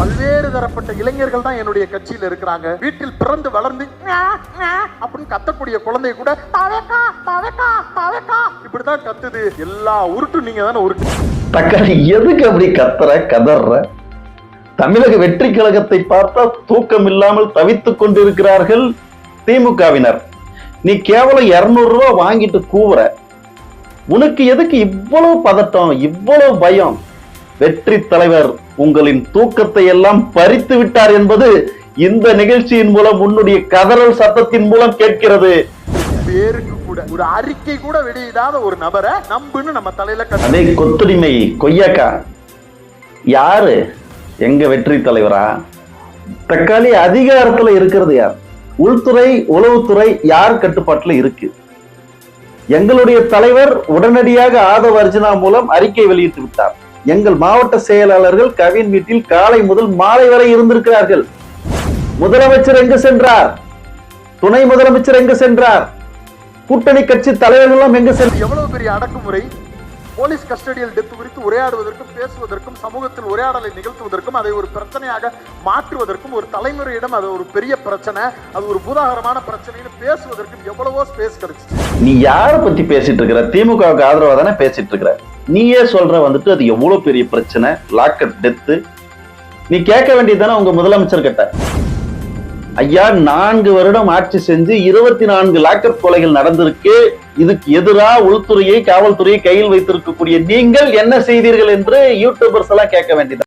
பல்வேறு தரப்பட்ட இளைஞர்கள் தான் என்னுடைய கட்சியில் இருக்கிறாங்க. வீட்டில் பிறந்து வளர்ந்து அப்படின்னு கத்தக்கூடிய குழந்தை கூட தவேக்கா தவேக்கா தவேக்கா இப்படிதான் கத்துது. எல்லா உருட்டு நீங்க தானே உருட்டு. தக்காளி எதுக்கு அப்படி கதற? தமிழக வெற்றி கழகத்தை பார்த்தா தூக்கம் இல்லாமல் தவித்துக் கொண்டிருக்கிறார்கள் திமுகவினர். நீ கேவலம் 200 ரூபாய் வாங்கிட்டு கூவுற. உனக்கு எதுக்கு இவ்வளவு பதட்டம், இவ்வளவு பயம்? வெற்றி தலைவர் உங்களின் தூக்கத்தை எல்லாம் பறித்து விட்டார் என்பது இந்த நிகழ்ச்சியின் மூலம் உன்னுடைய கதறல் சத்தத்தின் மூலம் கேட்கிறது. பேருக்கு கூட ஒரு அறிக்கை கூட வெளியிடாத ஒரு நபரை நம்புன்னு நம்ம தலையில அதே கொத்தடிமை கொய்யாக்கா யாரு? எங்க வெற்றி தலைவரா? தக்காளி அதிகாரத்துல இருக்கிறது யார்? உள்துறை உளவுத்துறை யார் கட்டுப்பாட்டுல இருக்கு? எங்களுடைய தலைவர் உடனடியாக ஆதவ அர்ஜுனா மூலம் அறிக்கை வெளியிட்டு விட்டார். எங்கள் மாவட்ட செயலாளர்கள் கவின் வீட்டில் காலை முதல் மாலை வரை இருந்திருக்கிறார்கள். முதலமைச்சர் எங்கு சென்றார்? துணை முதலமைச்சர் எங்கு சென்றார்? கூட்டணி கட்சி தலைவர்களும் எங்கு சென்றார்? எவ்வளவு பெரிய அடக்குமுறை! போலீஸ் கஸ்டடியல் டெத் குறித்து உரையாடுவதற்கும் பேசுவதற்கும் சமூகத்தில் உரையாடலை நிகழ்த்துவதற்கும் அதை ஒரு பிரச்சனையாக மாற்றுவதற்கும் ஒரு தலைமுறையிடம் அது ஒரு பெரிய பிரச்சனை, அது ஒரு பூதாகரமான பிரச்சனைன்னு பேசுவதற்கும் எவ்வளவோ ஸ்பேஸ் கிடைச்சிச்சு. நீ யார பத்தி பேசிட்டு இருக்கிற? திமுகவுக்கு ஆதரவா தானே பேசிட்டு இருக்கிற. நீயே சொல்ற வந்துட்டு அது எவ்வளவு பெரிய பிரச்சனை, லாக்அப் டெத்து. நீ கேட்க வேண்டியதானே உங்க முதலமைச்சர் கிட்ட. ஐயா 4 வருடம் ஆட்சி செஞ்சு 24 லாக்அப் கொலைகள் நடந்திருக்கு. இதுக்கு எதிராக உள்துறையை காவல்துறையை கையில் வைத்திருக்கக்கூடிய நீங்கள் என்ன செய்தீர்கள் என்று யூடியூபர்ஸ் எல்லாம் கேட்க வேண்டியது.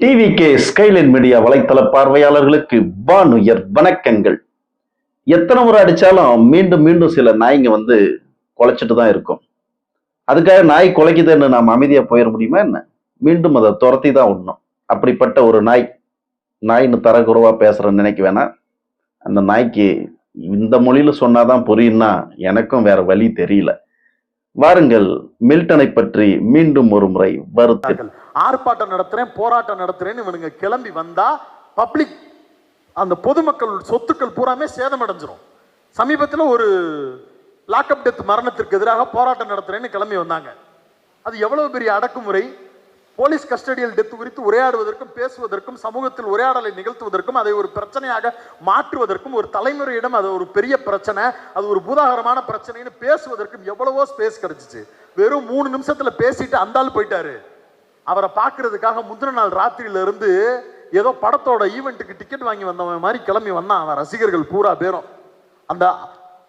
டிவிகே ஸ்கைலைன் மீடியா வலைத்தள பார்வையாளர்களுக்கு வானுயர் வணக்கங்கள். எத்தனை முறை அடிச்சாலும் மீண்டும் மீண்டும் சில நாய்ங்க வந்து குலைச்சிட்டு தான் இருக்கும். அதுக்காக நாய் குலைக்குதுன்னு நாம் அமைதியா போயிட முடியுமா என்ன? மீண்டும் அதை துரத்தி தான் விடணும். அப்படிப்பட்ட ஒரு நாய்னு தரக்குறைவா பேசுறேன்னு நினைக்க வேணாம். அந்த நாய்க்கு இந்த மொழியில சொன்னாதான் புரியும்னா எனக்கும் வேற வழி தெரியல. வாருங்கள் மில்டனை பற்றி மீண்டும் ஒரு முறை வருத்தம். ஆர்ப்பாட்டம் நடத்துறேன், போராட்டம் நடத்துறேன்னு இவனுங்க கிளம்பி வந்தா பப்ளிக் அந்த பொதுமக்கள் சொத்துக்கள் பூராமே சேதம் அடைஞ்சிரும். சமீபத்தில் ஒரு லாக்அப் டெத் மரணத்திற்கு எதிராக போராட்டம் நடத்துறேன்னு கிளம்பி வந்தாங்க. அது எவ்வளவு பெரிய அடக்குமுறை! போலீஸ் கஸ்டடியல் டெத் குறித்து உரையாடுவதற்கும் பேசுவதற்கும் சமூகத்தில் உரையாடலை நிகழ்த்துவதற்கும் அதை ஒரு பிரச்சனையாக மாற்றுவதற்கும் ஒரு தலைமுறையிடம் அது ஒரு பெரிய பிரச்சனை, அது ஒரு பூதாகரமான பிரச்சனைன்னு பேசுவதற்கும் எவ்வளவோ ஸ்பேஸ் கிடைச்சிச்சு. வெறும் 3 நிமிஷத்துல பேசிட்டு அந்தாள் போயிட்டாரு. அவரை பார்க்கறதுக்காக முந்தின நாள் ராத்திரியில இருந்து ஏதோ படத்தோட ஈவெண்ட்டுக்கு டிக்கெட் வாங்கி வந்தவன் மாதிரி கிளம்பி வந்தான் அவன் ரசிகர்கள் பூரா பேரும்.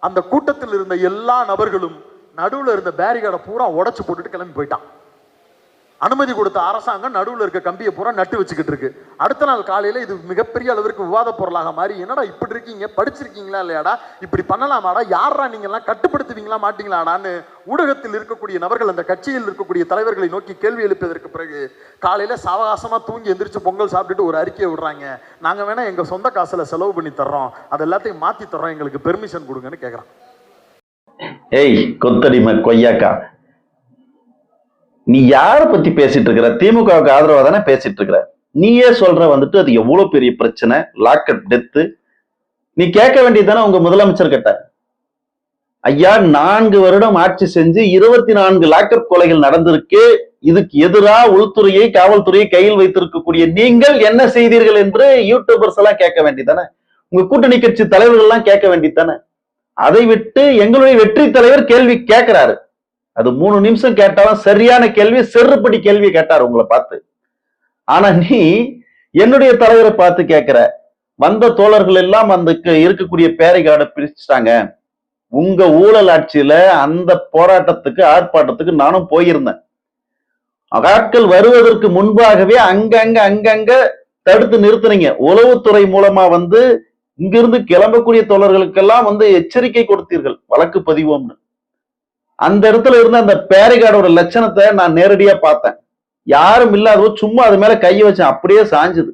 அந்த கூட்டத்தில் இருந்த எல்லா நபர்களும் நடுவில் இருந்த பேரிகார்டை பூரா உடைச்சு போட்டுட்டு கிளம்பி போயிட்டான். அனுமதி கொடுத்த அரசாங்கம் நடுவில் இருக்க கம்பியை பூரா நட்டு வச்சுக்கிட்டு இருக்கு. அடுத்த நாள் காலையில இது மிகப்பெரிய அளவிற்கு விவாத பொருளாக மாறி, என்னடா இப்படி இருக்கீங்க, படிச்சிருக்கீங்களா இல்லையாடா, இப்படி பண்ணலாமாடா, யாரா நீங்க எல்லாம் கட்டுப்படுத்துவீங்களா மாட்டீங்களாடான்னு ஊடகத்தில் இருக்கக்கூடிய நபர்கள் அந்த கட்சியில் இருக்கக்கூடிய தலைவர்களை நோக்கி கேள்வி எழுப்பியதற்கு பிறகு காலையில சாவகாசமா தூங்கி எந்திரிச்சு பொங்கல் சாப்பிட்டுட்டு ஒரு அறிக்கையை விடுறாங்க. நாங்க வேணா எங்க சொந்த காசுல செலவு பண்ணி தர்றோம், அது எல்லாத்தையும் மாத்தி தர்றோம், எங்களுக்கு பெர்மிஷன் கொடுங்கன்னு கேக்குறான். ஏய் கொத்தடிமை கொய்யாக்கா, நீ யார பத்தி பேசிட்டு இருக்கிற? திமுகவுக்கு ஆதரவா தானே பேசிட்டு இருக்கிற. நீயே சொல்ற வந்துட்டு அது எவ்வளவு பெரிய பிரச்சனை, லாக்அப் டெத்து. நீ கேட்க வேண்டியதானே உங்க முதலமைச்சர் கிட்ட. ஐயா 4 வருடம் ஆட்சி செஞ்சு 24 லாக்அப் கொலைகள் நடந்திருக்கு. இதுக்கு எதிராக உள்துறையை காவல்துறையை கையில் வைத்திருக்கக்கூடிய நீங்கள் என்ன செய்தீர்கள் என்று யூடியூபர்ஸ் எல்லாம் கேட்க வேண்டியதானே. உங்க கூட்டணி கட்சி தலைவர்கள் எல்லாம் கேட்க வேண்டியதானே. அதை விட்டு எங்களுடைய வெற்றி தலைவர் கேள்வி கேட்கிறாரு. அது 3 நிமிஷம் கேட்டாலும் சரியான கேள்வி, செருப்படி கேள்வி கேட்டார் உங்களை பார்த்து. ஆனா நீ என்னுடைய தலைவரை பார்த்து கேட்கிற. வந்த தோழர்கள் எல்லாம் அந்த இருக்கக்கூடிய பேரிகார்டை பிரிச்சுட்டாங்க. உங்க ஊழல் ஆட்சியில அந்த போராட்டத்துக்கு ஆர்ப்பாட்டத்துக்கு நானும் போயிருந்தேன். ஆட்கள் வருவதற்கு முன்பாகவே அங்கங்க தடுத்து நிறுத்தினீங்க. உளவுத்துறை மூலமா வந்து இங்கிருந்து கிளம்பக்கூடிய தோழர்களுக்கெல்லாம் வந்து எச்சரிக்கை கொடுத்தீர்கள், வழக்கு பதிவோம்னு. அந்த இடத்துல இருந்த அந்த பேரிகார்டோட லட்சணத்தை நான் நேரடியா பார்த்தேன். யாரும் இல்லாதோ சும்மா அது மேல கையை வச்சேன், அப்படியே சாஞ்சுது.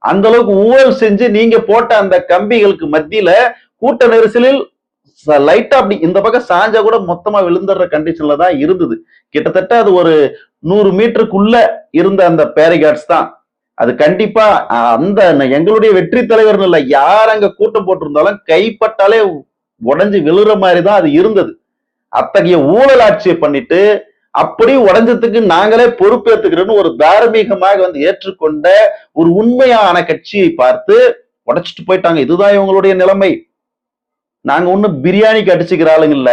அந்த அளவுக்கு ஊழல் செஞ்சு நீங்க போட்ட அந்த கம்பிகளுக்கு மத்தியில கூட்ட நெரிசலில் லைட்டா அப்படி இந்த பக்கம் சாஞ்சா கூட மொத்தமா விழுந்துடுற கண்டிஷன்ல தான் இருந்தது. கிட்டத்தட்ட அது ஒரு 100 மீட்டருக்குள்ள இருந்த அந்த பேரிகார்ட்ஸ் தான். அது கண்டிப்பா அந்த எங்களுடைய வெற்றி தலைவர் இல்ல, யார் அங்க கூட்டம் போட்டிருந்தாலும் கைப்பட்டாலே உடஞ்சு விழுற மாதிரிதான் அது இருந்தது. அத்தகைய ஊழல் ஆட்சியை பண்ணிட்டு அப்படி உடைஞ்சதுக்கு நாங்களே பொறுப்பேற்றுக்கிறோன்னு ஒரு தார்மீகமாக வந்து ஏற்றுக்கொண்ட ஒரு உண்மையான கட்சியை பார்த்து உடைச்சிட்டு போயிட்டாங்க. இதுதான் இவங்களுடைய நிலைமை. நாங்க ஒண்ணும் பிரியாணிக்கு அடிச்சுக்கிற ஆளுங்க இல்ல.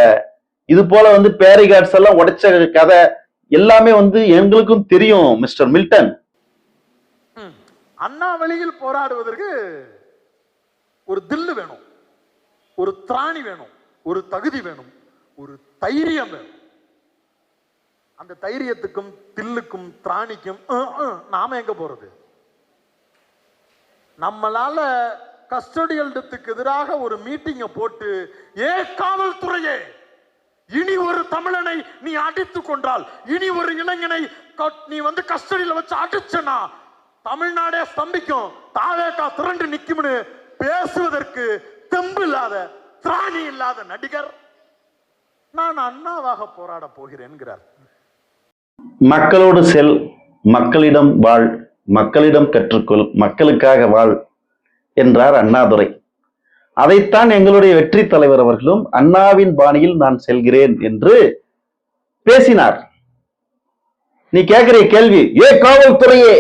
இது போல வந்து பேரிகார்ட்ஸ் எல்லாம் உடைச்ச கதை எல்லாமே வந்து எங்களுக்கும் தெரியும் மிஸ்டர் மில்டன். அண்ணா வழியில் போராடுவதற்கு ஒரு தில்லு வேணும், ஒரு திராணி வேணும், ஒரு தகுதி வேணும், ஒரு தைரியம் வேணும். அந்த தைரியத்துக்கும் தில்லுக்கும் திராணிக்கும் நாம எங்க போறது? நம்மளால கஸ்டடியல் டெத்துக்கு எதிராக ஒரு மீட்டிங்க போட்டு, ஏ காவல்துறையே, இனி ஒரு தமிழனை நீ அடித்து கொண்டால், இனி ஒரு இளைஞனை நீ வந்து கஸ்டடியில வச்சு அடிச்சனா தமிழ்நாடே ஸ்தம்பிக்கும், தாவேகா திரண்டு நிக்கும்னு பேசுவதற்கு தெம்பு இல்லாத திராணி இல்லாத நடிகர் நான் அண்ணாவாக போராட போகிறேன்கிறார். மக்களோடு செல், மக்களிடம் வாழ், மக்களிடம் கற்றுக்கொள், மக்களுக்காக வாழ் என்றார் அண்ணாதுரை. அதைத்தான் எங்களுடைய வெற்றி தலைவர் அவர்களும் அண்ணாவின் பாணியில் நான் செல்கிறேன் என்று பேசினார். நீ கேட்கிற கேள்வி, ஏ காவல்துறையே,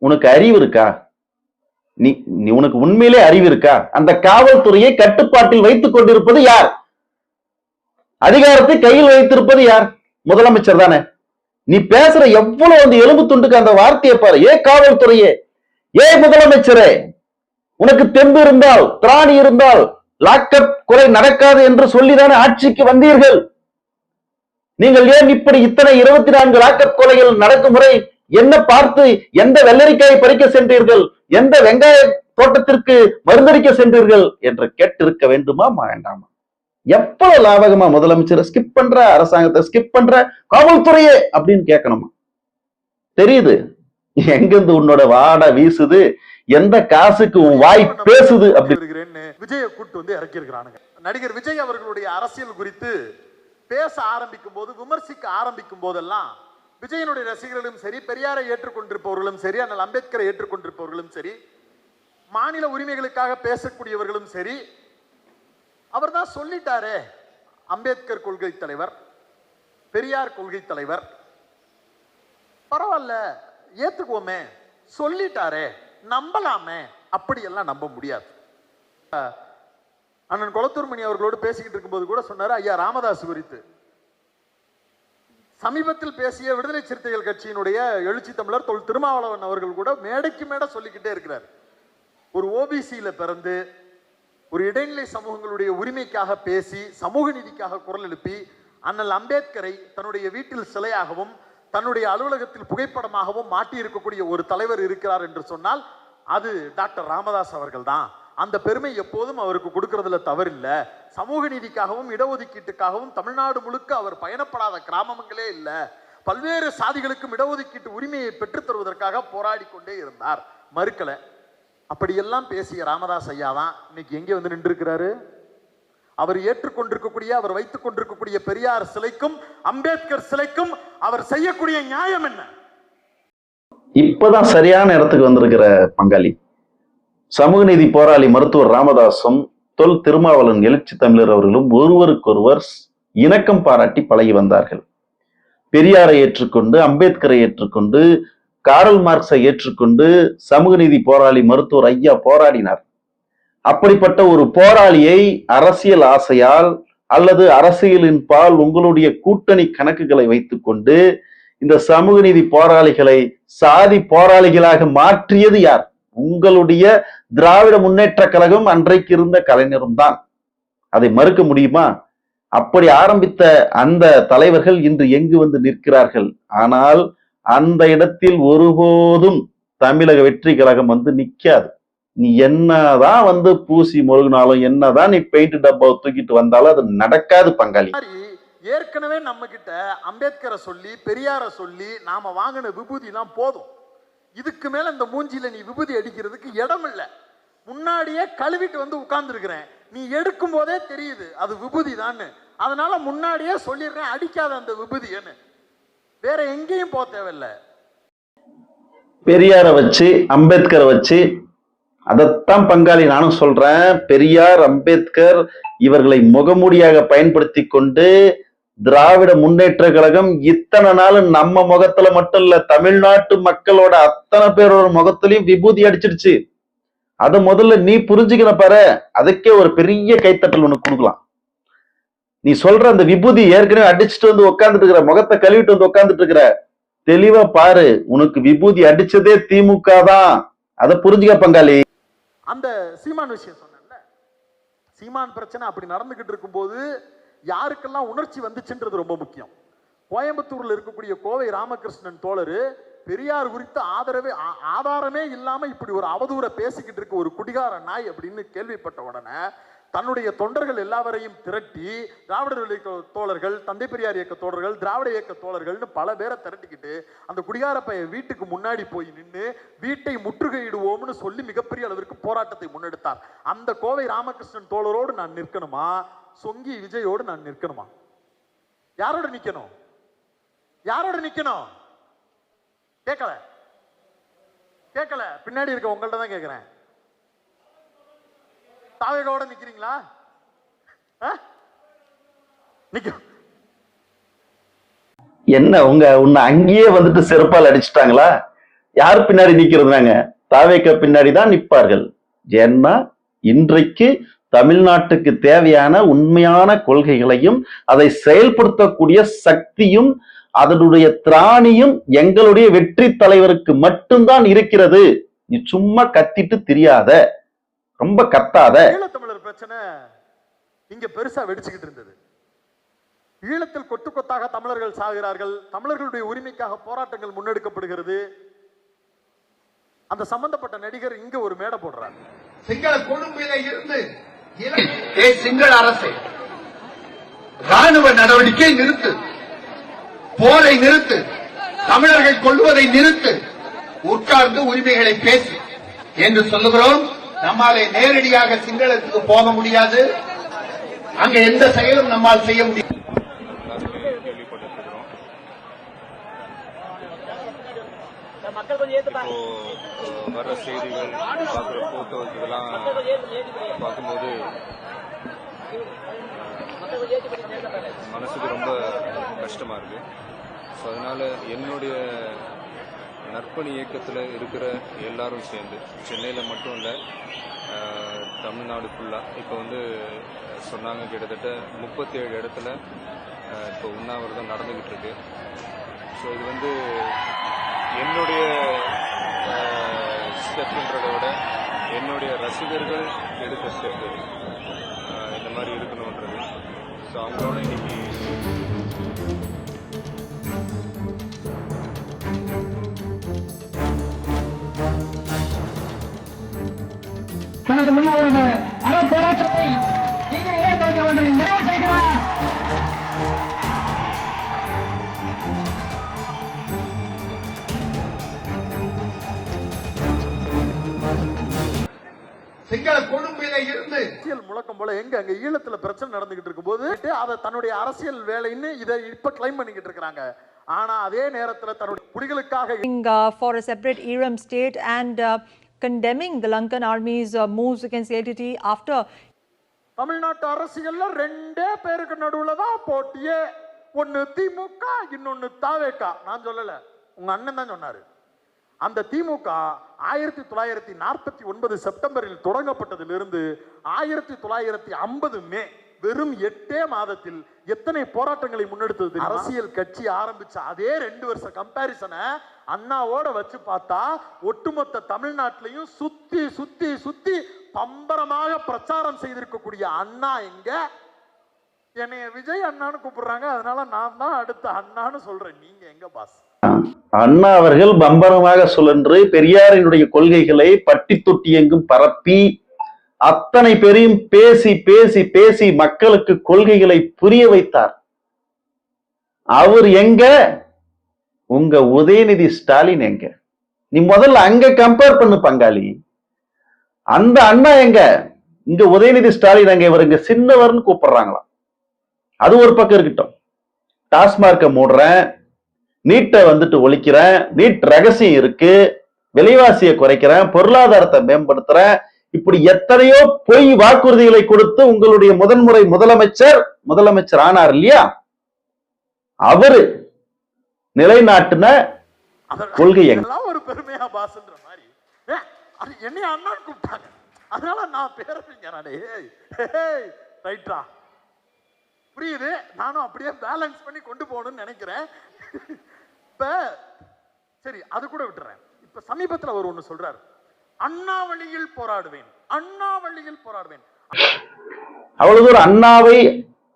உனக்கு அறிவு இருக்கா? நீ உனக்கு உண்மையிலே அறிவு இருக்கா? அந்த காவல்துறையை கட்டுப்பாட்டில் வைத்துக் கொண்டிருப்பது யார்? அதிகாரத்தை கையில் வைத்திருப்பது யார்? முதலமைச்சர் தானே. நீ பேசுற எவ்வளவு அந்த எலும்பு துண்டுக்கு அந்த வார்த்தையை பாரு. ஏ காவல்துறையே, ஏ முதலமைச்சரே, உனக்கு தெம்பு இருந்தால், திராணி இருந்தால் லாக்அப் கொலை நடக்காது என்று சொல்லிதானே ஆட்சிக்கு வந்தீர்கள். நீங்கள் ஏன் இப்படி இத்தனை 24 லாக்அப் கொலைகள் நடக்கும் முறை என்ன பார்த்து எந்த வெள்ளரிக்காயை பறிக்க சென்றீர்கள், எந்த வெங்காய தோட்டத்திற்கு மருந்தடிக்க சென்றீர்கள் என்று கேட்டிருக்க வேண்டுமா வேண்டாமா? எவ்வளவு லாபகமா முதலமைச்சரை ஸ்கிப் பண்ற, அரசாங்கத்தை ஸ்கிப் பண்ற, காவல்துறையே அப்படின்னு கேட்கணுமா? தெரியுது எங்கிருந்து உன்னோட வாட வீசுது, எந்த காசுக்கு உன் வாய் பேசுது அப்படி. விஜய கூட்டு வந்து இறக்கி இருக்கிறானுங்க. நடிகர் விஜய் அவர்களுடைய அரசியல் குறித்து பேச ஆரம்பிக்கும் போது, விமர்சிக்க ஆரம்பிக்கும் போதெல்லாம் விஜயனுடைய ரசிகர்களும் சரி, பெரியாரை ஏற்றுக்கொண்டிருப்பவர்களும் சரி, அண்ணல் அம்பேத்கரை ஏற்றுக்கொண்டிருப்பவர்களும் சரி, மாநில உரிமைகளுக்காக பேசக்கூடியவர்களும் சரி, அவர் தான் சொல்லிட்டாரே, அம்பேத்கர் கொள்கை தலைவர், பெரியார் கொள்கை தலைவர், பரவாயில்ல ஏத்துக்குவோமே, சொல்லிட்டாரே, நம்பலாமே, அப்படியெல்லாம் நம்ப முடியாது. அண்ணன் கொளத்தூர்மணி அவர்களோடு பேசிக்கிட்டு இருக்கும்போது கூட சொன்னாரு, ஐயா ராமதாஸ் குறித்து சமீபத்தில் பேசிய விடுதலை சிறுத்தைகள் கட்சியினுடைய எழுச்சி தமிழர் தொல் திருமாவளவன் அவர்கள் கூட மேடைக்கு மேடை சொல்லிக்கிட்டே இருக்கிறார். ஒரு ஓபிசியில பிறந்து ஒரு இடைநிலை சமூகங்களுடைய உரிமைக்காக பேசி, சமூக நீதிக்காக குரல் எழுப்பி, அண்ணல் அம்பேத்கரை தன்னுடைய வீட்டில் சிலையாகவும் தன்னுடைய அலுவலகத்தில் புகைப்படமாகவும் மாட்டி இருக்கக்கூடிய ஒரு தலைவர் இருக்கிறார் என்று சொன்னால் அது டாக்டர் ராமதாஸ் அவர்கள் தான். அந்த பெருமை எப்போதும் அவருக்கு கொடுக்கறதுல தவறில்லை. சமூக நீதிக்காகவும் இடஒதுக்கீட்டுக்காகவும் தமிழ்நாடு முழுக்க அவர் பயணப்படாத கிராமங்களே இல்லை. பல்வேறு சாதிகளுக்கும் இடஒதுக்கீட்டு உரிமையை பெற்றுத் தருவதற்காக போராடி கொண்டே இருந்தார், மறுக்கல. அப்படியெல்லாம் பேசிய ராமதாஸ் ஐயா தான் இன்னைக்கு எங்கே வந்து நின்று இருக்கிறாரு? அவர் ஏற்றுக்கொண்டிருக்கக்கூடிய, அவர் வைத்துக் கொண்டிருக்கக்கூடிய பெரியார் சிலைக்கும் அம்பேத்கர் சிலைக்கும் அவர் செய்யக்கூடிய நியாயம் என்ன? இப்பதான் சரியான இடத்துக்கு வந்திருக்கிற பங்காளி. சமூக நீதி போராளி மருத்துவர் ராமதாசும் தொல் திருமாவளவன் எழுச்சி தமிழர் அவர்களும் ஒருவருக்கொருவர் இணக்கம் பாராட்டி பழகி வந்தார்கள். பெரியாரை ஏற்றுக்கொண்டு, அம்பேத்கரை ஏற்றுக்கொண்டு, காரல் மார்க்ஸை ஏற்றுக்கொண்டு சமூக நீதி போராளி மருத்துவர் ஐயா போராடினார். அப்படிப்பட்ட ஒரு போராளியை அரசியல் ஆசையால் அல்லது அரசியலின் பால் உங்களுடைய கூட்டணி கணக்குகளை வைத்துக் கொண்டு இந்த சமூக நீதி போராளிகளை சாதி போராளிகளாக மாற்றியது யார்? உங்களுடைய திராவிட முன்னேற்ற கழகம், அன்றைக்கு இருந்த கலைஞரும் தான். அதை மறுக்க முடியுமா? அப்படி ஆரம்பித்த அந்த தலைவர்கள் இன்று எங்கு வந்து நிற்கிறார்கள்? ஆனால் அந்த இடத்தில் ஒருபோதும் தமிழக வெற்றி கழகம் வந்து நிக்காது. நீ என்னதான் வந்து பூசி மொழுகினாலும், என்னதான் நீ பெயிண்ட் டப்பாவை தூக்கிட்டு வந்தாலும் அது நடக்காது பங்காளி. ஏற்கனவே நம்ம கிட்ட அம்பேத்கரை சொல்லி, பெரியாரை சொல்லி நாம வாங்கின விபூதி எல்லாம் போதும். இதுக்கு மேல இந்த மூஞ்சியில நீ விபூதி அடிக்கிறதுக்கு இடம் இல்லை. முன்னாடியே கழுவிட்டு வந்து உட்கார்ந்து இருக்கிறேன், நீ எடுக்கும் போதே தெரியுது அது விபூதி தான். அதனால முன்னாடியே சொல்லிடுறேன், அடிக்காத அந்த விபூதின்னு. வேற எங்கேயும் போக தேவையில்லை. பெரியாரை வச்சு, அம்பேத்கரை வச்சு அதைத்தான் பங்காளி நானும் சொல்றேன். பெரியார், அம்பேத்கர் இவர்களை முகமூடியாக பயன்படுத்தி கொண்டு திராவிட முன்னேற்ற கழகம் இத்தனை நாள் நம்ம முகத்துல மட்டும் இல்ல, தமிழ்நாட்டு மக்களோட அத்தனை பேரோட முகத்திலையும் விபூதி அடிச்சிடுச்சு. அத முதல்ல நீ புரிஞ்சுக்கிற பாரு. அதுக்கே ஒரு பெரிய கைத்தட்டல் உனக்கு கொடுக்கலாம். நீ சொல்ற அந்த விபூதி ஏற்கனவே அடிச்சுட்டு வந்து உட்காந்துட்டு இருக்கிற, முகத்தை கழுவிட்டு வந்து உட்காந்துட்டு இருக்கிற, தெளிவா பாரு. உனக்கு விபூதி அடிச்சதே திமுக தான். அதை புரிஞ்சுக்க பங்காளி. அந்த சீமான் விஷயம் சொன்னேன்ல, சீமான் பிரச்சனை அப்படி நடந்துகிட்டு இருக்கும்போது யாருக்கெல்லாம் உணர்ச்சி வந்துச்சுன்றது ரொம்ப முக்கியம். கோயம்புத்தூர்ல இருக்கக்கூடிய கோவை ராமகிருஷ்ணன் தோழரு பெரியார் குறித்து ஆதாரமே இல்லாம இப்படி ஒரு அவதூறை பேசிக்கிட்டு இருக்க ஒரு குடிகார நாய் அப்படின்னு கேள்விப்பட்ட உடனே தன்னுடைய தொண்டர்கள் எல்லாவரையும் திரட்டி திராவிடர் இயக்க தோழர்கள், தந்தை பெரியார் இயக்க தோழர்கள், திராவிட இயக்க தோழர்கள்னு பல பேரை திரட்டிக்கிட்டு அந்த குடிகார பையன் வீட்டுக்கு முன்னாடி போய் நின்று வீட்டை முற்றுகையிடுவோம்னு சொல்லி மிகப்பெரிய அளவிற்கு போராட்டத்தை முன்னெடுத்தார். அந்த கோவை ராமகிருஷ்ணன் தோழரோடு நான் நிற்கணுமா, சொங்கி விஜயோடு நான் நிற்கணுமா? யாரோட நிக்கணும்? யாரோட நிக்கணும்? கேட்கல கேட்கல பின்னாடி இருக்க உங்கள்ட்ட தான் கேட்கிறேன். தாவேகோட நிக்கிறீங்களா? என்ன உன்னை அங்கேயே வந்துட்டு செருப்பால் அடிச்சுட்டாங்களா? யார் பின்னாடி நிக்கிறதுனாங்க? தாவேக பின்னாடி தான் நிற்பார்கள். ஏன்னா இன்றைக்கு தமிழ்நாட்டுக்கு தேவையான உண்மையான கொள்கைகளையும் அதை செயல்படுத்தக்கூடிய சக்தியும் அதனுடைய திராணியும் எங்களுடைய வெற்றி தலைவருக்கு மட்டும்தான் இருக்கிறது. நீ சும்மா கத்திட்டு தெரியாத, ரொம்ப கத்தாத. ஈழத்தமிழர் பிரச்சனை இங்க பெருசா வெடிச்சுக்கிட்டு இருந்தது. ஈழத்தில் கொத்து கொத்தாக தமிழர்கள் சாகிறார்கள், தமிழர்களுடைய உரிமைக்காக போராட்டங்கள் முன்னெடுக்கப்படுகிறது. அந்த சம்பந்தப்பட்ட நடிகர் இங்க ஒரு மேடை போடுறார். சிங்கள கொழும்பில இருந்து சிங்கள அரசு ராணுவ நடவடிக்கை நிறுத்து, போரை நிறுத்து, தமிழர்கள் கொள்வதை நிறுத்து, உட்கார்ந்து உரிமைகளை பேசு என்று சொல்லுகிறோம். நம்மாலே நேரடியாக சிங்களத்துக்கு போக முடியாது, அங்க எந்த செயலும் நம்மால் செய்ய முடியாது. வர்ற செய்திகள், பார்க்குற போட்டோஸ் இதெல்லாம் பார்க்கும்போது மனசுக்கு ரொம்ப கஷ்டமா இருக்கு. ஸோ அதனால என்னுடைய நற்பணி இயக்கத்தில் இருக்கிற எல்லாரும் சேர்ந்து சென்னையில் மட்டும் இல்லை, தமிழ்நாடு ஃபுல்லாக இப்போ சொன்னாங்க கிட்டத்தட்ட 37 இடத்துல இப்போ உண்ணாவிரதம் நடந்துகிட்டு இருக்கு. ஸோ இது என்னுடைய ஸ்டெப்ன்றதை விட என்னுடைய ரசிகர்கள் எடுத்த ஸ்டெப் இந்த மாதிரி இருக்கணுன்றது. ஸோ அவங்களோட இன்னைக்கு தனது முன்னோருடைய அறப்போராட்டத்தை நிறைவு செய்கிறார். சிங்கள கொழும்பில இருந்து அரசியல் முழக்கம் போல எங்க அங்க ஈழத்துல பிரச்சனை நடந்துகிட்டு இருக்கும் போது அதை தன்னுடைய அரசியல் வேலைன்னு இதை இப்ப கிளைம் பண்ணிக்கிட்டு இருக்காங்க. ஆனா அதே நேரத்துல தன்னுடைய குடிகளுக்காக for a separate ERM state and condemning the Lankan army's moves against LTT after தமிழ்நாட்டு அரசியல்ல ரெண்டே பேருக்கு நடுவுல தான் போட்டியே. ஒன்னு திமுக, இன்னொன்னு தாவேகா. நான் சொல்லல, உங்க அண்ணன் தான் சொன்னாரு. அந்த திமுக 1949 செப்டம்பரில் தொடங்கப்பட்டதிலிருந்து 1950 மே வெறும் 8 மாதத்தில் எத்தனை போராட்டங்களை முன்னெடுத்தது? அரசியல் கட்சி ஆரம்பிச்ச அதே 2 வருஷ கம்பாரிசனை அண்ணாவோட வச்சு பார்த்தா ஒட்டுமொத்த தமிழ்நாட்டிலையும் சுத்தி சுத்தி சுத்தி பம்பரமாக பிரச்சாரம் செய்திருக்கக்கூடிய அண்ணா எங்க? என்னைய விஜய் அண்ணான்னு கூப்பிடுறாங்க, அதனால நான் தான் அடுத்த அண்ணான்னு சொல்றேன். நீங்க எங்க பாஸ்? அண்ணா அவர்கள் பம்பரமாக சுழன்று பெரியாரினுடைய கொள்கைகளை பட்டி தொட்டி எங்கும் பரப்பி அத்தனை பேரையும் பேசி பேசி பேசி மக்களுக்கு கொள்கைகளை புரிய வைத்தார். அவர் எங்க? உங்க உதயநிதி ஸ்டாலின் எங்க? நீ முதல்ல அங்க கம்பேர் பண்ணு பங்காளி. அந்த அண்ணா எங்க? இங்க உதயநிதி ஸ்டாலின் அங்க இவருங்க சின்னவர்னு கூப்பிடுறாங்களாம். அது ஒரு பக்கம் இருக்கட்டும். டாஸ்மார்க்க மூடுறேன், நீட்டை ஒழிக்கிறேன், நீட் ரகசியம் இருக்கு, விலைவாசியை குறைக்கிறேன், பொருளாதாரத்தை மேம்படுத்துறேன், இப்படி எத்தனையோ பொய் வாக்குறுதிகளை கொடுத்து உங்களுடைய முதன்முறை முதலமைச்சர் ஆனார் இல்லையா, அவரு நிலைநாட்டின கொள்கை எல்லாம் ஒரு பெருமையா பாஸ்ன்ற மாதிரி அது என்னைய அண்ணா கூப்பிட்டாங்க, அதனால நான் பேரறிஞர் ரைட்டா புரியுது. நானும் அப்படியே பேலன்ஸ் பண்ணி கொண்டு போகணும்னு நினைக்கிறேன். இப்ப சரி அது கூட விட்டுறேன். இப்ப சமீபத்துல அவர் ஒண்ணு சொல்றாரு, அண்ணா வழியில் போராடுவேன், அண்ணா வழியில் போராடுவேன். அவ்வளவு தூரம் அண்ணாவை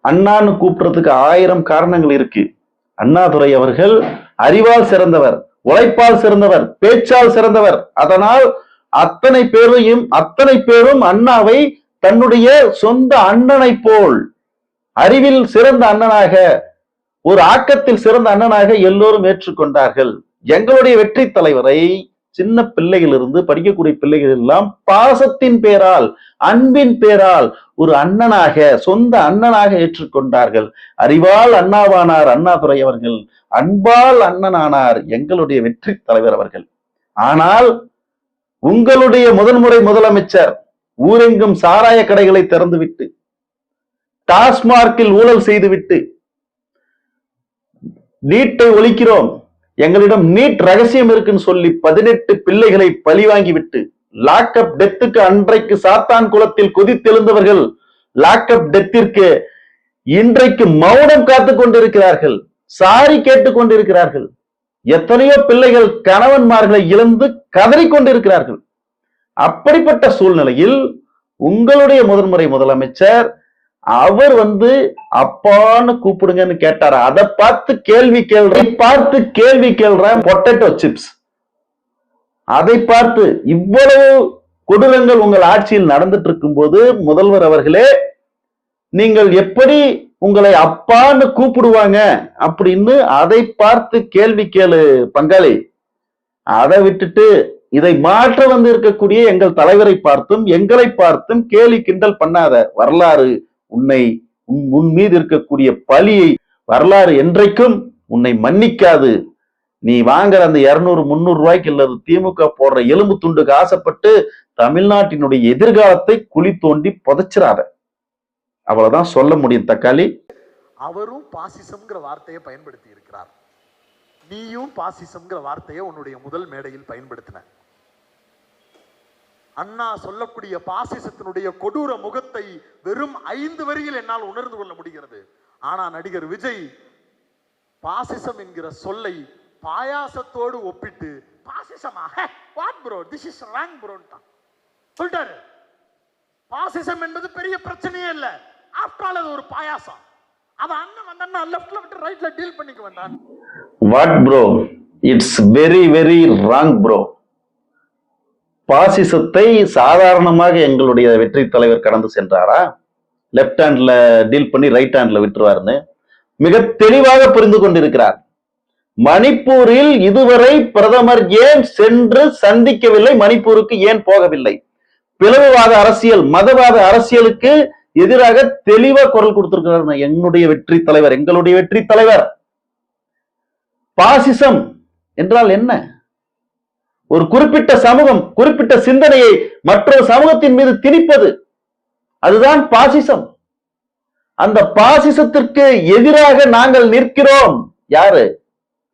அண்ணான்னு கூப்பிடுறதுக்கு 1000 காரணங்கள் இருக்கு. அண்ணாதுரை அவர்கள் அறிவால் சிறந்தவர், உழைப்பால் சிறந்தவர், பேச்சால் சிறந்தவர். அதனால் அத்தனை பேரும் அண்ணாவை தன்னுடைய சொந்த அண்ணனை போல் அறிவில் சிறந்த அண்ணனாக, ஒரு ஆக்கத்தில் சிறந்த அண்ணனாக எல்லோரும் ஏற்றுக்கொண்டார்கள். எங்களுடைய வெற்றி தலைவரை சின்ன பிள்ளைகளிலிருந்து படிக்கக்கூடிய பிள்ளைகள் எல்லாம் பாசத்தின் பேரால், அன்பின் பேரால் ஒரு அண்ணனாக, சொந்த அண்ணனாக ஏற்றுக்கொண்டார்கள். அறிவால் அண்ணாவானார் அண்ணாதுரை அவர்கள், அன்பால் அண்ணனானார் எங்களுடைய வெற்றி தலைவர் அவர்கள். ஆனால் உங்களுடைய முதன்முறை முதலமைச்சர் ஊரெங்கும் சாராய கடைகளை திறந்துவிட்டு, டாஸ்மார்க்கில் ஊழல் செய்துவிட்டு, நீட்டை ஒழிக்கிறோம், எங்களிடம் நீட் ரகசியம் இருக்குன்னு சொல்லி 18 பிள்ளைகளை பழி வாங்கிவிட்டு, லாக்அப் டெத்துக்கு அன்றைக்கு சாத்தான் குளத்தில் கொதித்தெழுந்தவர்கள் லாக்அப் டெத்திற்கு இன்றைக்கு மௌனம் காத்துக் கொண்டிருக்கிறார்கள், சாரி கேட்டுக் கொண்டிருக்கிறார்கள். எத்தனையோ பிள்ளைகள் கணவன்மார்களை இழந்து கதறிக்கொண்டிருக்கிறார்கள். அப்படிப்பட்ட சூழ்நிலையில் உங்களுடைய முதன்முறை முதலமைச்சர் அவர் அப்பான்னு கூப்பிடுங்கன்னு கேட்டாரு. அதை பார்த்து கேள்வி கேள்றேன் பொட்டேட்டோ சிப்ஸ். அதை பார்த்து இவ்வளவு கொடூரங்கள் உங்கள் ஆட்சியில் நடந்துட்டு இருக்கும் போது முதல்வர் அவர்களே, நீங்கள் எப்படி உங்களை அப்பான்னு கூப்பிடுவாங்க அப்படின்னு அதை பார்த்து கேள்வி கேளு பங்காளி. அதை விட்டுட்டு இதை மாற்ற இருக்கக்கூடிய எங்கள் தலைவரை பார்த்தும் எங்களை பார்த்தும் கேலி கிண்டல் பண்ணாத. வரலாறு உன் மீது இருக்கக்கூடிய பழியை வரலாறு என்றைக்கும் உன்னை மன்னிக்காது. நீ வாங்குற அந்த 200-300 ரூபாய்க்கு இல்லது திமுக போடுற எலும்பு துண்டுக்கு ஆசைப்பட்டு தமிழ்நாட்டினுடைய எதிர்காலத்தை குழி தோண்டி புதைச்சிடாத. அவ்வளவுதான் சொல்ல முடியும் தக்காளி. அவரும் பாசிசம்ங்கிற வார்த்தையை பயன்படுத்தி இருக்கிறார், நீயும் பாசிசம்ங்கிற வார்த்தையை உன்னுடைய முதல் மேடையில் பயன்படுத்தின. அண்ணா சொல்லக்கூடிய பாசிசத்தினுடைய கொடூர முகத்தை வெறும் 5 வரியில் என்னால் உணர்ந்து கொள்ள முடிகிறது. ஆனா நடிகர் விஜய் பாசிசம் என்கிற சொல்லை பாயாசத்தோடு ஒப்பிட்டு பாசிசமாக what bro this is wrong ப்ரோன்ட்டான் சொல்லிட்டாரு. பாசிசம் என்பது பெரிய பிரச்சனையே இல்ல, ஆஃப்டர் ஆல் அது ஒரு பாயாசம். அவ அண்ணன் வந்தா லெஃப்ட்ல விட்டு ரைட்ல டீல் பண்ணிக்க வேண்டாம். What bro, it's very very wrong bro. பாசிசத்தை சாதாரணமாக எங்களுடைய வெற்றி தலைவர் கடந்து சென்றாரா? லெப்ட் ஹேண்ட்ல டீல் பண்ணி ரைட் ஹேண்ட்ல விட்டுருவாருன்னு மிக தெளிவாக புரிந்து கொண்டிருக்கிறார். மணிப்பூரில் இதுவரை பிரதமர் ஏன் சென்று சந்திக்கவில்லை? மணிப்பூருக்கு ஏன் போகவில்லை? பிளவுவாத அரசியல், மதவாத அரசியலுக்கு எதிராக தெளிவா குரல் கொடுத்திருக்கிறார் என்னுடைய வெற்றி தலைவர், எங்களுடைய வெற்றி தலைவர். பாசிசம் என்றால் என்ன? ஒரு குறிப்பிட்ட சமூகம் குறிப்பிட்ட சிந்தனையை மற்றொரு சமூகத்தின் மீது திணிப்பது, அதுதான் பாசிசம். அந்த பாசிசத்திற்கு எதிராக நாங்கள் நிற்கிறோம். யாரு?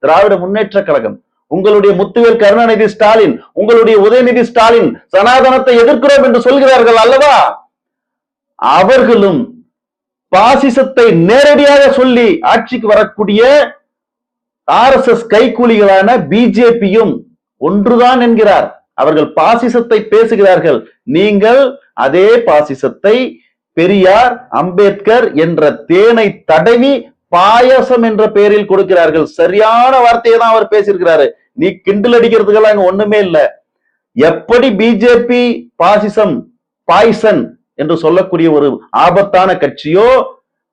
திராவிட முன்னேற்ற கழகம். உங்களுடைய முத்துவேல் கருணாநிதி ஸ்டாலின், உங்களுடைய உதயநிதி ஸ்டாலின் சனாதனத்தை எதிர்க்கிறோம் என்று சொல்கிறார்கள் அல்லவா? அவர்களும் பாசிசத்தை நேரடியாக சொல்லி ஆட்சிக்கு வரக்கூடிய RSS கைக்கூலிகளான பிஜேபியும் ஒன்றுதான் என்கிறார். அவர்கள் பாசிசத்தை பேசுகிறார்கள். நீங்கள் அதே பாசிசத்தை பெரியார், அம்பேத்கர் என்ற தேனை தடவி பாயசம் என்ற பெயரில் கொடுக்கிறார்கள். சரியான வார்த்தையை தான் அவர் பேசியிருக்கிறாரு. நீ கிண்டல் அடிக்கிறதுக்கெல்லாம் அங்க ஒண்ணுமே இல்லை. எப்படி பிஜேபி பாசிசம், பாய்சன் என்று சொல்லக்கூடிய ஒரு ஆபத்தான கட்சியோ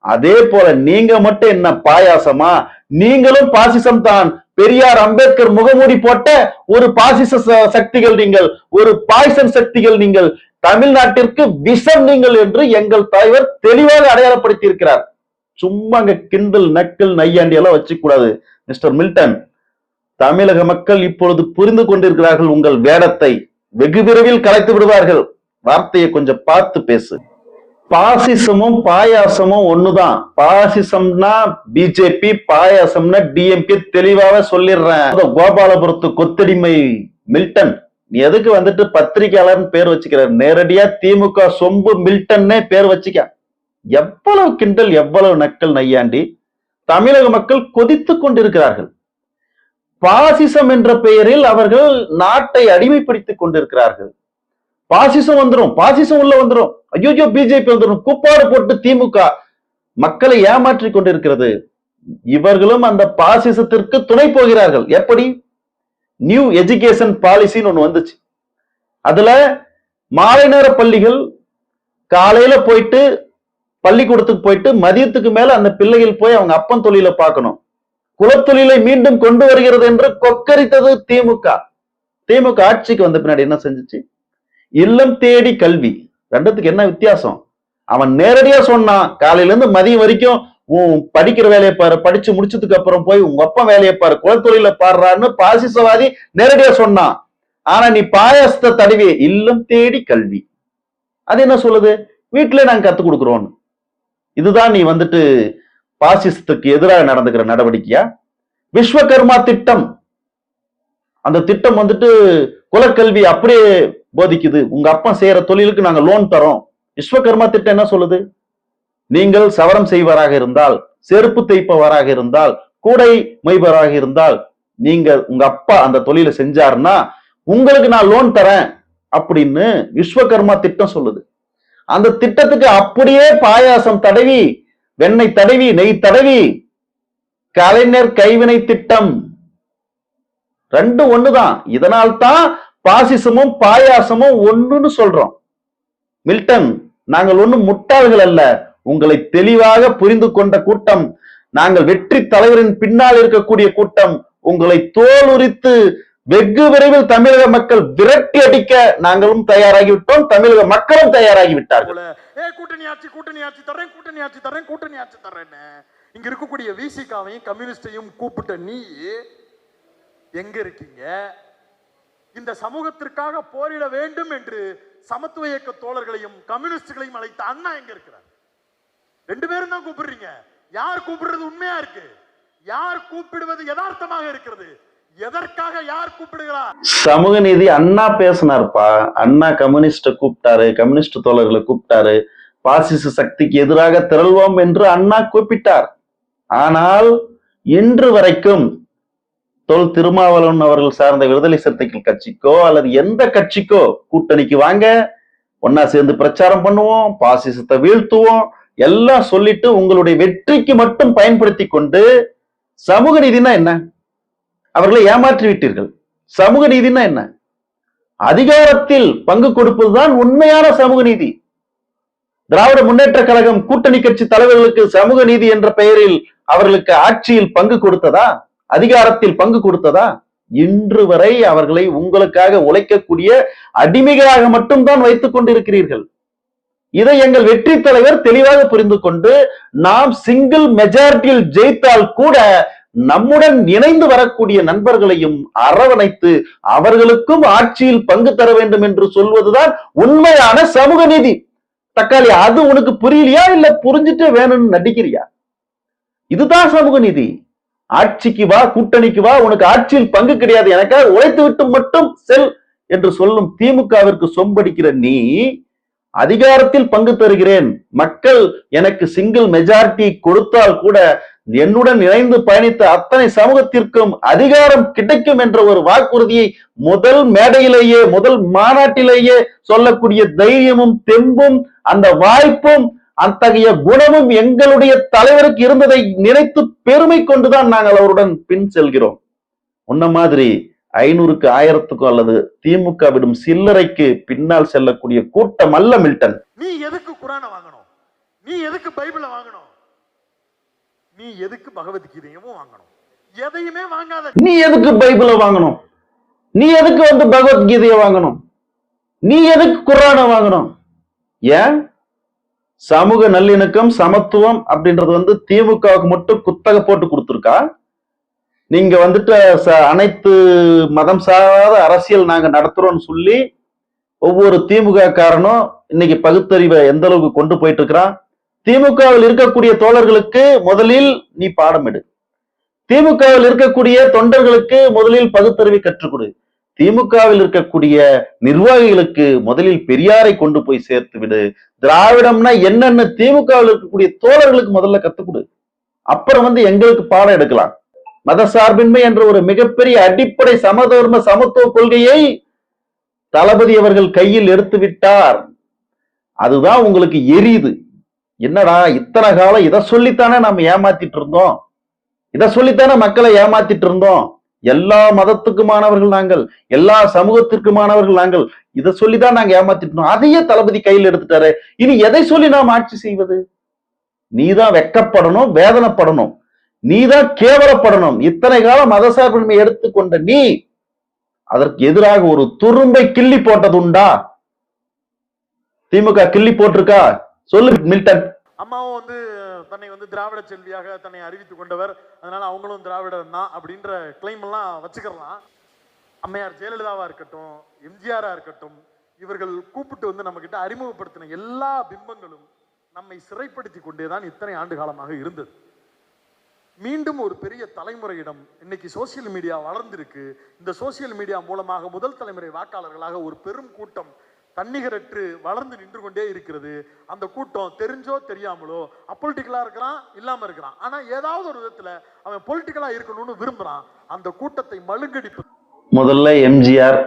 அதே போல நீங்க மட்டும் என்ன பாயாசமா? நீங்களும் பாசிசம் தான். பெரியார், அம்பேத்கர் முகமூடி போட்ட ஒரு பாசிச சக்திகள் நீங்கள், ஒரு பாய்சன் சக்திகள் நீங்கள், தமிழ்நாட்டிற்கு விஷம் நீங்கள் என்று எங்கள் தலைவர் தெளிவாக அடையாளப்படுத்தி இருக்கிறார். சும்மா அங்க கிண்டல் நக்கல் நையாண்டி எல்லாம் வச்சுக்க கூடாது மிஸ்டர் மில்டன். தமிழக மக்கள் இப்பொழுது புரிந்து கொண்டிருக்கிறார்கள் உங்கள் வேடத்தை. வெகு விரைவில் கலைத்து விடுவார்கள். வார்த்தையை கொஞ்சம் பார்த்து பேசு. பாசிசமும் பாயாசமும் ஒண்ணுதான். பாசிசம்னா பிஜேபி, பாயாசம்னா டிஎம்கே. தெளிவாக சொல்லிடுறேன். கோபாலபுரத்து கொத்தடிமை மில்டன், நீ எதுக்கு வந்துட்டு பத்திரிகையாளர்னு பேர் வச்சுக்கிற? நேரடியா திமுக சொம்பு மில்டன்னே பேர் வச்சுக்க. எவ்வளவு கிண்டல், எவ்வளவு நக்கல் நையாண்டி. தமிழக மக்கள் கொதித்துக் கொண்டிருக்கிறார்கள். பாசிசம் என்ற பெயரில் அவர்கள் நாட்டை அடிமைப்படுத்திக் கொண்டிருக்கிறார்கள். பாசிசம் வந்துடும், பாசிசம் உள்ள வந்துடும், ஐயோ பிஜேபி வந்துடும், கூப்பாடு போட்டு திமுக மக்களை ஏமாற்றி கொண்டிருக்கிறது. இவர்களும் அந்த பாசிசத்திற்கு துணை போகிறார்கள். எப்படி? நியூ எஜுகேஷன் பாலிசின்னு ஒண்ணு வந்துச்சு. அதுல மாலை நேர பள்ளிகள், காலையில போயிட்டு பள்ளிக்கூடத்துக்கு போயிட்டு மதியத்துக்கு மேல அந்த பிள்ளைகள் போய் அவங்க அப்பன் தொழிலை பார்க்கணும். குலத்தொழிலை மீண்டும் கொண்டு வருகிறது என்று கொக்கரித்தது திமுக. திமுக ஆட்சிக்கு வந்த பின்னாடி என்ன செஞ்சுச்சு? இல்லம் தேடி கல்வி. ரெண்டுத்துக்கு என்ன வித்தியாசம்? அவன் நேரடியா சொன்னான், காலையில இருந்து மதியம் வரைக்கும் உன் படிக்கிற வேலையை பாரு, படிச்சு முடிச்சதுக்கு அப்புறம் போய் உங்க அப்பா வேலையை பாரு, குலத்தொழில பாடுறான்னு பாசிசவாதி நேரடியா சொன்னான். ஆனா நீ பாயாசத்தை தடவி இல்லம் தேடி கல்வி. அது என்ன சொல்லுது? வீட்டுல நாங்க கத்துக் கொடுக்குறோம். இதுதான் நீ வந்துட்டு பாசிசத்துக்கு எதிராக நடந்துக்கிற நடவடிக்கையா? விஸ்வகர்மா திட்டம், அந்த திட்டம் வந்துட்டு குலக்கல்வி அப்படியே போதிக்குது. உங்க அப்பா செய்யற தொழிலுக்கு நாங்க லோன் தரோம். விஸ்வகர்மா திட்டம் என்ன சொல்லுது? நீங்கள் சவரம் செய்வராக இருந்தால், செருப்பு தைப்பவராக இருந்தால், கூடை மொய்பவராக இருந்தால், நீங்க உங்க அப்பா அந்த தொழிலை செஞ்சாருன்னா உங்களுக்கு நான் லோன் தரேன் அப்படின்னு விஸ்வகர்மா திட்டம் சொல்லுது. அந்த திட்டத்துக்கு அப்படியே பாயாசம் தடவி, வெண்ணெய் தடவி, நெய் தடவி கலைஞர் கைவினை திட்டம். ரெண்டும் ஒண்ணுதான். இதனால்தான் பாசிசமும் பாயாசமும் ஒண்ணுன்னு சொல்றோம். மில்டன், நாங்கள் ஒண்ணும் முட்டாள்கள் அல்ல. உங்களை தெளிவாக புரிந்து கொண்ட கூட்டம். நாங்கள் வெற்றி தலைவரின் பின்னால் இருக்கக்கூடிய கூட்டம். உங்களை தோல் உரித்து வெகு விரைவில் தமிழக மக்கள் விரட்டி அடிக்க நாங்களும் தயாராகிவிட்டோம். தமிழக மக்களும் தயாராகி விட்டார்கள். கூட்டணி ஆட்சி, கூட்டணி ஆட்சி தர்றேன், கூட்டணி ஆட்சி தர்றேன், கூட்டணி ஆட்சி தர்றேன்னு இங்க இருக்கக்கூடிய விசிகாவையும் கம்யூனிஸ்டையும் கூப்பிட்ட நீ எங்க இருக்கீங்க? இந்த சமூகத்திற்காக போரிட வேண்டும் என்று சமத்துவ இயக்க தோழர்களையும் கம்யூனிஸ்டுகளையும் அழைத்த அண்ணா எங்க இருக்கிறார்? ரெண்டு பேரும் தான் கூப்பிடுறீங்க. யார் கூப்பிடுறது உண்மையா இருக்கு? யார் கூப்பிடுவது யதார்த்தமாக இருக்கிறது? எதற்காக யார் கூப்பிடுகிறார்? சமூக நீதி அண்ணா பேசினார்ப்பா. அண்ணா கம்யூனிஸ்ட கூப்பிட்டாரு, கம்யூனிஸ்ட் தோழர்களை கூப்பிட்டாரு. பாசிச சக்திக்கு எதிராக திரள்வோம் என்று அண்ணா கூப்பிட்டார். ஆனால் இன்று வரைக்கும் தொல் திருமாவளவன் அவர்கள் சார்ந்த விடுதலை சிறுத்தைகள் கட்சிக்கோ அல்லது எந்த கட்சிக்கோ கூட்டணிக்கு வாங்க, ஒன்னா சேர்ந்து பிரச்சாரம் பண்ணுவோம், பாசிசத்தை வீழ்த்துவோம் எல்லாம் சொல்லிட்டு உங்களுடைய வெற்றிக்கு மட்டும் பயன்படுத்தி கொண்டு சமூக நீதினா என்ன? அவர்களை ஏமாற்றி விட்டீர்கள். சமூக நீதினா என்ன? அதிகாரத்தில் பங்கு கொடுப்பதுதான் உண்மையான சமூக நீதி. திராவிட முன்னேற்ற கழகம் கூட்டணி கட்சி தலைவர்களுக்கு சமூக நீதி என்ற பெயரில் அவர்களுக்கு ஆட்சியில் பங்கு கொடுத்ததா? அதிகாரத்தில் பங்கு கொடுத்ததா? இன்று வரை அவர்களை உங்களுக்காக உழைக்கக்கூடிய அடிமைகளாக மட்டும்தான் வைத்துக் கொண்டிருக்கிறீர்கள். இதை எங்கள் வெற்றி தலைவர் தெளிவாக புரிந்து கொண்டு, நாம் சிங்கிள் மெஜாரிட்டியில் ஜெயித்தால் கூட நம்முடன் இணைந்து வரக்கூடிய நண்பர்களையும் அரவணைத்து அவர்களுக்கும் ஆட்சியில் பங்கு தர வேண்டும் என்று சொல்வதுதான் உண்மையான சமூக நீதி. தக்காளி, அது உனக்கு புரியலையா? இல்ல புரிஞ்சுட்டு வேணும்னு நடிக்கிறியா? இதுதான் சமூக நீதி. ஆட்சிக்கு வா, கூட்டணிக்கு வா, உனக்கு ஆட்சியில் பங்கு கிடையாது, எனக்காக உழைத்து விட்டு மட்டும் செல் என்று சொல்லும் திமுகவிற்கு சொம்படிக்கிற நீ, அதிகாரத்தில் பங்கு தருகிறேன், மக்கள் எனக்கு சிங்கிள் மெஜாரிட்டி கொடுத்தால் கூட என்னுடன் இணைந்து பயணித்த அத்தனை சமூகத்திற்கும் அதிகாரம் கிடைக்கும் என்ற ஒரு வாக்குறுதியை முதல் மேடையிலேயே, முதல் மாநாட்டிலேயே சொல்லக்கூடிய தைரியமும் தெம்பும் அந்த வாய்ப்பும் அத்தகைய குணமும் எங்களுடைய தலைவருக்கு இருந்ததை நினைத்து பெருமை கொண்டுதான் நாங்கள் அவருடன் பின் செல்கிறோம். உன்ன மாதிரி 500க்கு 1000க்கும் அல்லது திமுக விடும் சில்லறைக்கு பின்னால் செல்லக்கூடிய கூட்டம் அல்ல மில்டன். நீ எதுக்கு குரானை வாங்கணும்? நீ எதுக்கு பைபிளை வாங்கணும்? நீ எதுக்கு பகவத்கீதையும் வாங்கணும்? எதையுமே வாங்காத. நீ எதுக்கு பைபிளை வாங்கணும்? நீ எதுக்கு வந்து பகவத்கீதையை வாங்கணும்? நீ எதுக்கு குரானை வாங்கணும்? ஏன்? சமூக நல்லிணக்கம், சமத்துவம் அப்படின்றது வந்து திமுகவுக்கு மட்டும் குத்தகை போட்டு கொடுத்துருக்கா? நீங்க வந்துட்டு அனைத்து மதம் சாராத அரசியல் நாங்க நடத்துறோம்னு சொல்லி ஒவ்வொரு திமுக காரனும் இன்னைக்கு பகுத்தறிவை எந்த அளவுக்கு கொண்டு போயிட்டு இருக்கிறான். திமுகவில் இருக்கக்கூடிய தோழர்களுக்கு முதலில் நீ பாடம் எடு. திமுகவில் இருக்கக்கூடிய தொண்டர்களுக்கு முதலில் பகுத்தறிவை கற்றுக் கொடு. திமுகவில் இருக்கக்கூடிய நிர்வாகிகளுக்கு முதலில் பெரியாரை கொண்டு போய் சேர்த்து விடு. திராவிடம்னா என்னென்ன திமுகவில் இருக்கக்கூடிய தோழர்களுக்கு முதல்ல கத்துக் கொடு. அப்புறம் எங்களுக்கு பாடம் எடுக்கலாம். மதசார்பின்மை என்ற ஒரு மிகப்பெரிய அடிப்படை சமதர்ம சமத்துவ கொள்கையை தளபதி அவர்கள் கையில் எடுத்து விட்டார். அதுதான் உங்களுக்கு எரியுது. என்னடா இத்தனை காலம் இதை சொல்லித்தானே நம்ம ஏமாத்திட்டு இருந்தோம், இதை சொல்லித்தானே மக்களை ஏமாத்திட்டு இருந்தோம். எல்லா மதத்துக்குமானவர்கள் நாங்கள், எல்லா சமூகத்திற்குமானவர்கள் நாங்கள், இதை சொல்லிதான் நாங்க ஏமாத்திட்டு இருந்தோம். அதையே தளபதி கையில் எடுத்துட்டாரு. இனி எதை சொல்லி நாம் ஆட்சி செய்வது? நீதான் வெக்கப்படணும், வேதனைப்படணும், நீதான் கேவலப்படணும். இத்தனை காலம் மதசார்பின்மை எடுத்துக்கொண்ட நீ அதற்கு எதிராக ஒரு துரும்பை கிள்ளி போட்டது உண்டா? திமுக கிள்ளி போட்டிருக்கா? சொல்லு மில்டன். அம்மாவும் தன்னை திராவிட செல்வியாக தன்னை அறிவித்துக் கொண்டவர், அதனால அவங்களும் திராவிடர் தான் அப்படின்ற கிளைம் எல்லாம் வச்சுக்கலாம். அம்மையார் ஜெயலலிதாவா இருக்கட்டும், எம்ஜிஆரா இருக்கட்டும், இவர்கள் கூப்பிட்டு நம்ம கிட்ட அறிமுகப்படுத்தின எல்லா பிம்பங்களும் நம்மை சிறைப்படுத்தி கொண்டேதான் இத்தனை ஆண்டு காலமாக இருந்தது. மீண்டும் ஒரு பெரிய தலைமுறையிடம் இன்னைக்கு சோசியல் மீடியா வளர்ந்திருக்கு. இந்த சோசியல் மீடியா மூலமாக முதல் தலைமுறை வாக்காளர்களாக ஒரு பெரும் கூட்டம் தன்னிகரற்று வளர்ந்து நின்று கொண்டே இருக்கிறது. அந்த கூட்டம் தெரிஞ்சோ தெரியாமலோ அப்பொலிட்டிக்கலா இருக்கிறான், இல்லாம இருக்கிறான். ஆனா ஏதாவது ஒரு விதத்துல அவன் பொலிட்டிக்கலா இருக்கணும்னு விரும்புறான். அந்த கூட்டத்தை மழுங்கடிப்பு. முதல்ல எம்ஜிஆர்,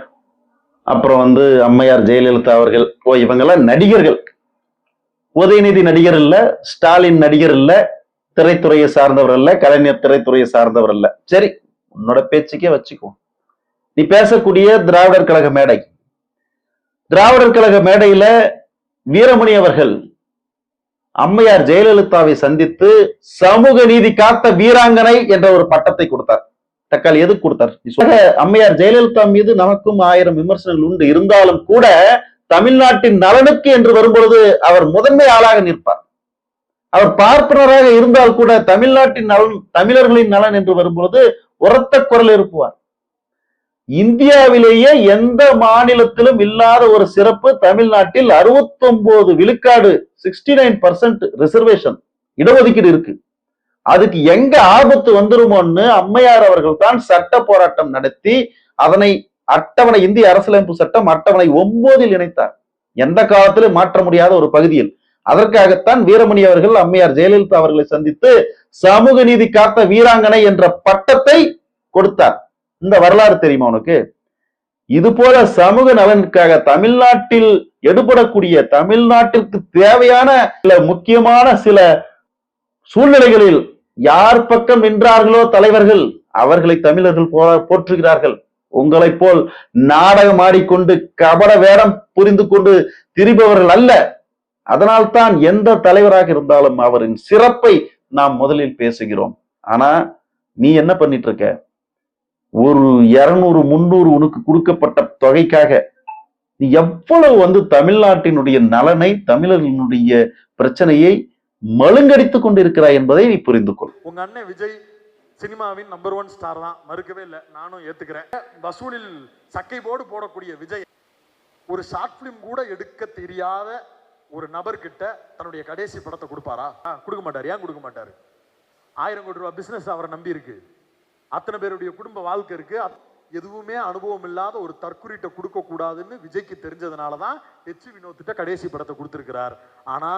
அப்புறம் அம்மையார் ஜெயலலிதா அவர்கள். இவங்கெல்லாம் நடிகர்கள். உதயநிதி நடிகர் இல்ல, ஸ்டாலின் நடிகர் இல்ல, திரைத்துறையை சார்ந்தவர் அல்ல, கலைஞர் திரைத்துறையை சார்ந்தவர் அல்ல. சரி, உன்னோட பேச்சுக்கே வச்சுக்கோ. நீ பேசக்கூடிய திராவிடர் கழக மேடை, திராவிடர் கழக மேடையில வீரமணி அவர்கள் அம்மையார் ஜெயலலிதாவை சந்தித்து சமூக நீதி காத்த வீராங்கனை என்ற ஒரு பட்டத்தை கொடுத்தார். தக்காளி எதுக்கு கொடுத்தார்? அம்மையார் ஜெயலலிதா மீது நமக்கும் 1000 விமர்சனங்கள் உண்டு. இருந்தாலும் கூட தமிழ்நாட்டின் நலனுக்கு என்று வரும்பொழுது அவர் முதன்மை ஆளாக நிற்பார். அவர் பார்ப்பனராக இருந்தால் கூட தமிழ்நாட்டின் நலன், தமிழர்களின் நலன் என்று வரும்பொழுது உரத்த குரல் எழுப்புவார். இந்தியாவிலேயே எந்த மாநிலத்திலும் இல்லாத ஒரு சிறப்பு தமிழ்நாட்டில் 69 விழுக்காடு 69% ரிசர்வேஷன் இடஒதுக்கீடு இருக்கு. அதுக்கு எங்க ஆபத்து வந்துருமோன்னு அம்மையார் அவர்கள் தான் சட்ட போராட்டம் நடத்தி அதனை அட்டவணை, இந்திய அரசியலமைப்பு சட்டம் அட்டவணை 9 இணைத்தார். எந்த காலத்திலும் மாற்ற முடியாத ஒரு பகுதியில். அதற்காகத்தான் வீரமணி அவர்கள் அம்மையார் ஜெயலலிதா அவர்களை சந்தித்து சமூக நீதி காத்த வீராங்கனை என்ற பட்டத்தை கொடுத்தார். இந்த வரலாறு தெரியுமா உனக்கு? இது போல சமூக நலனுக்காக தமிழ்நாட்டில் எடுபடக்கூடிய, தமிழ்நாட்டிற்கு தேவையான சில முக்கியமான சில சூழ்நிலைகளில் யார் பக்கம் நின்றார்களோ தலைவர்கள், அவர்களை தமிழர்கள் போற்றுகிறார்கள். உங்களை போல் நாடகம் ஆடிக்கொண்டு கபட வேடம் புரிந்து கொண்டு திரிபவர்கள் அல்ல. அதனால்தான் எந்த தலைவராக இருந்தாலும் அவரின் சிறப்பை நாம் முதலில் பேசுகிறோம். ஆனா நீ என்ன பண்ணிட்டு இருக்க? ஒரு 200 300 உனக்கு கொடுக்கப்பட்ட தொகைக்காக நீ எவ்வளவு தமிழ்நாட்டினுடைய நலனை, தமிழர்களுடைய பிரச்சனையை மழுங்கடித்துக் கொண்டிருக்கிறாய் என்பதை நீ புரிந்து கொள். உங்க அண்ணன் விஜய் சினிமாவின் நம்பர் 1 ஸ்டார் தான், மறுக்கவே இல்லை, நானும் ஏத்துக்கிறேன். வசூலில் சக்கை போடு போடக்கூடிய விஜய் ஒரு ஷார்ட் பிலிம் கூட எடுக்க தெரியாத ஒரு நபர்கிட்ட தன்னுடைய கடைசி படத்தை கொடுப்பாரா? கொடுக்க மாட்டாரு. ஏன் கொடுக்க மாட்டாரு? 1000 கோடி ரூபாய் பிசினஸ் அவரை நம்பி இருக்கு, அத்தனை பேருடைய குடும்ப வாழ்க்கை இருக்கு. எதுவுமே அனுபவம் இல்லாத ஒரு தற்குறிட்ட கொடுக்க கூடாதுன்னு விஜய்க்கு தெரிஞ்சதுனாலதான் எச் வினோத்திட்ட கடைசி படத்தை கொடுத்திருக்கிறார். ஆனா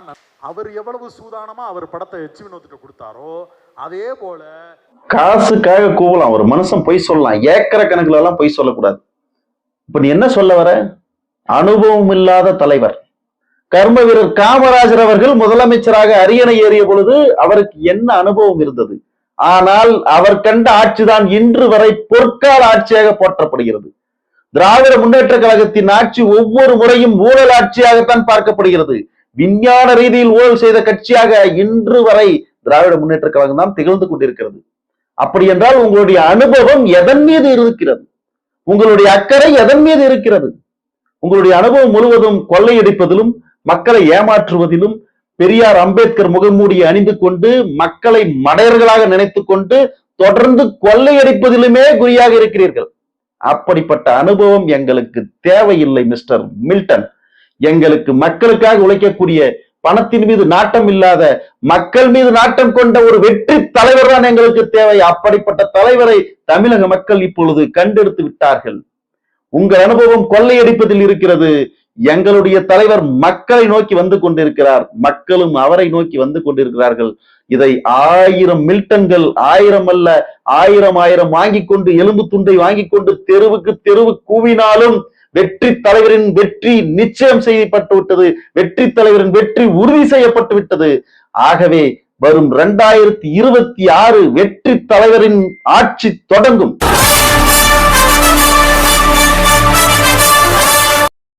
அவர் எவ்வளவு சூதானமா அவர் படத்தை எச் வினோத்திட்ட கொடுத்தாரோ அதே போல காசுக்காக கூவலாம். ஒரு மனுஷன் பொய் சொல்லலாம், ஏக்கர கணக்குல எல்லாம் பொய் சொல்லக்கூடாது. இப்ப நீ என்ன சொல்ல வர? அனுபவம் இல்லாத தலைவர். கர்ம வீரர் காமராஜர் அவர்கள் முதலமைச்சராக அரியணை ஏறிய பொழுது அவருக்கு என்ன அனுபவம் இருந்தது? ஆனால் அவர் கண்ட ஆட்சிதான் இன்று வரை பொற்கால ஆட்சியாக போற்றப்படுகிறது. திராவிட முன்னேற்ற கழகத்தின் ஆட்சி ஒவ்வொரு முறையும் ஊழல் ஆட்சியாகத்தான் பார்க்கப்படுகிறது. விஞ்ஞான ரீதியில் ஊழல் செய்த கட்சியாக இன்று வரை திராவிட முன்னேற்ற கழகம் தான் திகழ்ந்து கொண்டிருக்கிறது. அப்படி என்றால் உங்களுடைய அனுபவம் எதன் மீது இருக்கிறது? உங்களுடைய அக்கறை எதன் மீது இருக்கிறது? உங்களுடைய அனுபவம் முழுவதும் கொள்ளையடிப்பதிலும், மக்களை ஏமாற்றுவதிலும், பெரியார் அம்பேத்கர் முகமூடியை அணிந்து கொண்டு மக்களை மடையர்களாக நினைத்துக் கொண்டு தொடர்ந்து கொள்ளையடிப்பதிலுமே குறியாக இருக்கிறீர்கள். அப்படிப்பட்ட அனுபவம் எங்களுக்கு தேவையில்லை மிஸ்டர் மில்டன். எங்களுக்கு மக்களுக்காக உழைக்கக்கூடிய, பணத்தின் மீது நாட்டம் இல்லாத, மக்கள் மீது நாட்டம் கொண்ட ஒரு வெற்றி தலைவர் தான் எங்களுக்கு தேவை. அப்படிப்பட்ட தலைவரை தமிழக மக்கள் இப்பொழுது கண்டெடுத்து விட்டார்கள். உங்கள் அனுபவம் கொள்ளையடிப்பதில் இருக்கிறது. எங்களுடைய தலைவர் மக்களை நோக்கி வந்து கொண்டிருக்கிறார், மக்களும் அவரை நோக்கி வந்து கொண்டிருக்கிறார்கள். இதை 1000 மில்டன்கள், 1000 அல்ல 1000 வாங்கி கொண்டு, எலும்பு துண்டை வாங்கி கொண்டு தெருவுக்கு தெருவு கூவினாலும் வெற்றி தலைவரின் வெற்றி நிச்சயம் செய்யப்பட்டு விட்டது. வெற்றி தலைவரின் வெற்றி உறுதி செய்யப்பட்டு விட்டது. ஆகவே வரும் 2026 வெற்றி தலைவரின் ஆட்சி தொடங்கும்.